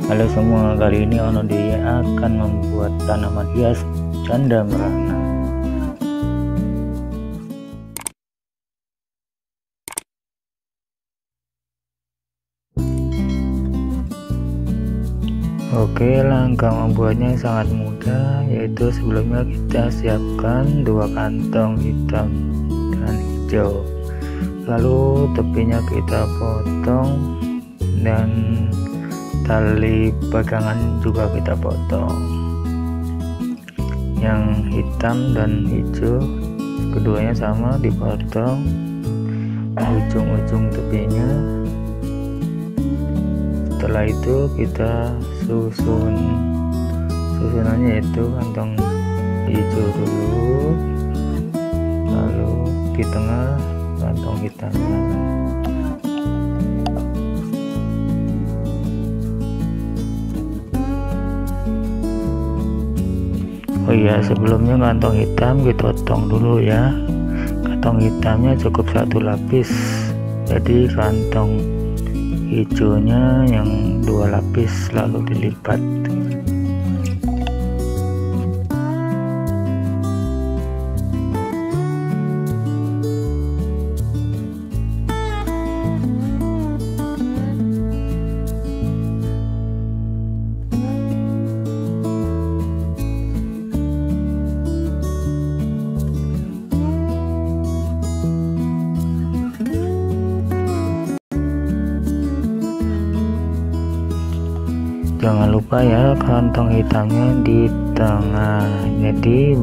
Halo semua, kali ini Onodi akan membuat tanaman hias janda merana. Oke, langkah membuatnya sangat mudah, yaitu sebelumnya kita siapkan 2 kantong hitam dan hijau, lalu tepinya kita potong dan tali pegangan juga kita potong. Yang hitam dan hijau keduanya sama dipotong ujung-ujung tepinya. Setelah itu kita susunannya yaitu kantong hijau dulu, lalu di tengah kantong hitamnya. Oh iya, sebelumnya kantong hitam kita potong dulu ya. Kantong hitamnya cukup 1 lapis, jadi kantong hijaunya yang 2 lapis lalu dilipat. Jangan lupa ya, kantong hitamnya di tengah, jadi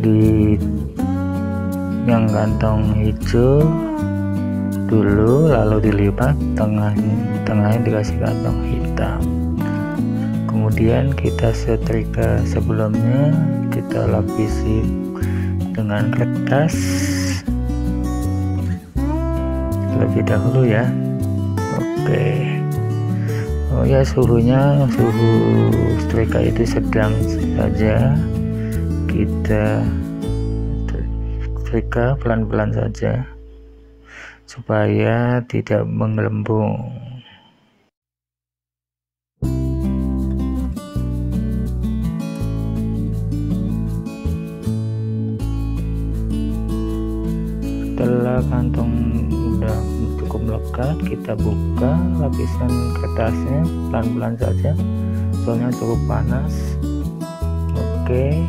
di yang kantong hijau dulu lalu dilipat, tengahnya dikasih kantong hitam. Kemudian kita setrika, sebelumnya kita lapisi dengan kertas terlebih dahulu ya. Oke. Oh ya, suhu setrika itu sedang saja, kita setrika pelan-pelan saja supaya tidak menggelembung. Setelah kantong udah cukup melekat, kita buka lapisan kertasnya pelan-pelan saja, soalnya cukup panas. Oke,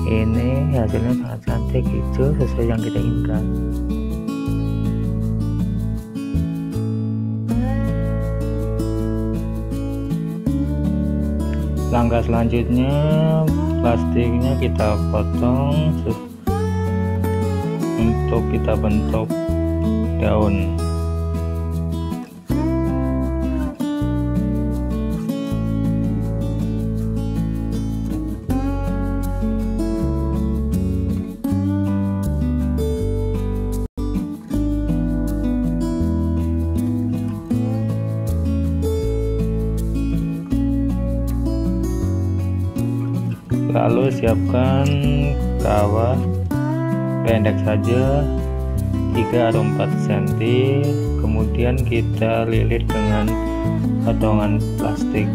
ini hasilnya sangat cantik, hijau sesuai yang kita inginkan. Langkah selanjutnya, plastiknya kita potong untuk kita bentuk daun. Lalu siapkan kawat pendek saja 3 atau 4 cm, kemudian kita lilit dengan potongan plastik.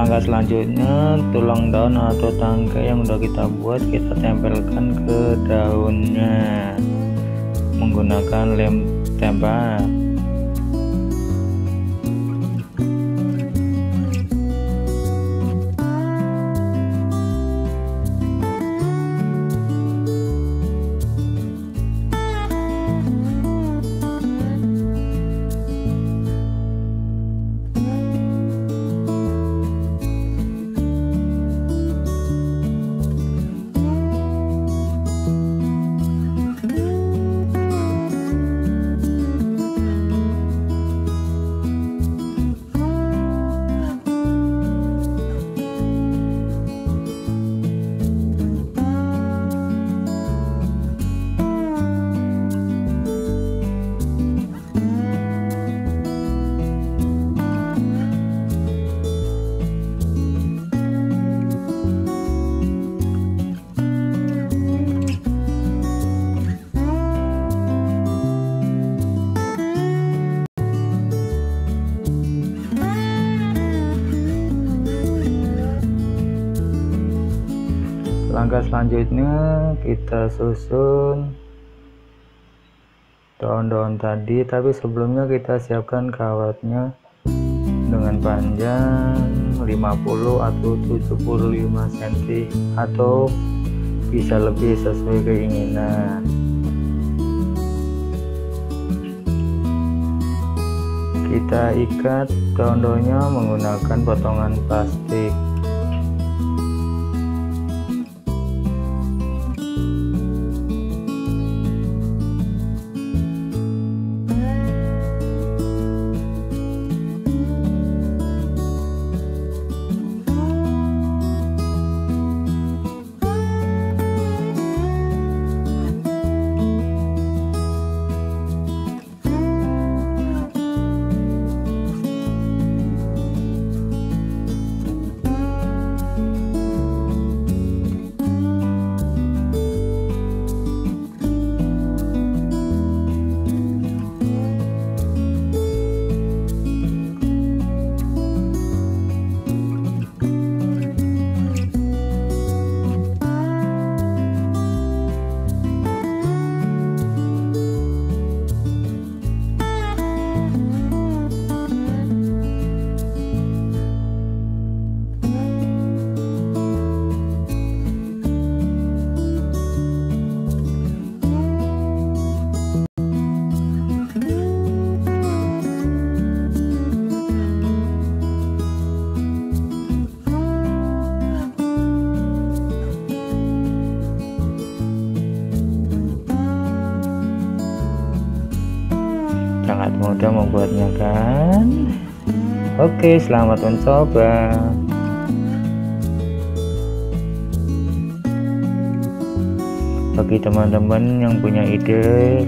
Langkah selanjutnya, tulang daun atau tangkai yang udah kita buat kita tempelkan ke daunnya menggunakan lem tempat. Langkah selanjutnya kita susun daun-daun tadi, tapi sebelumnya kita siapkan kawatnya dengan panjang 50 atau 75 cm atau bisa lebih sesuai keinginan. Kita ikat daun-daunnya menggunakan potongan plastik. Sangat mudah membuatnya kan? Oke, selamat mencoba. Bagi teman-teman yang punya ide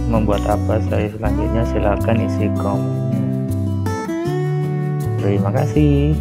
membuat apa saya selanjutnya, silahkan isi komennya. Terima kasih.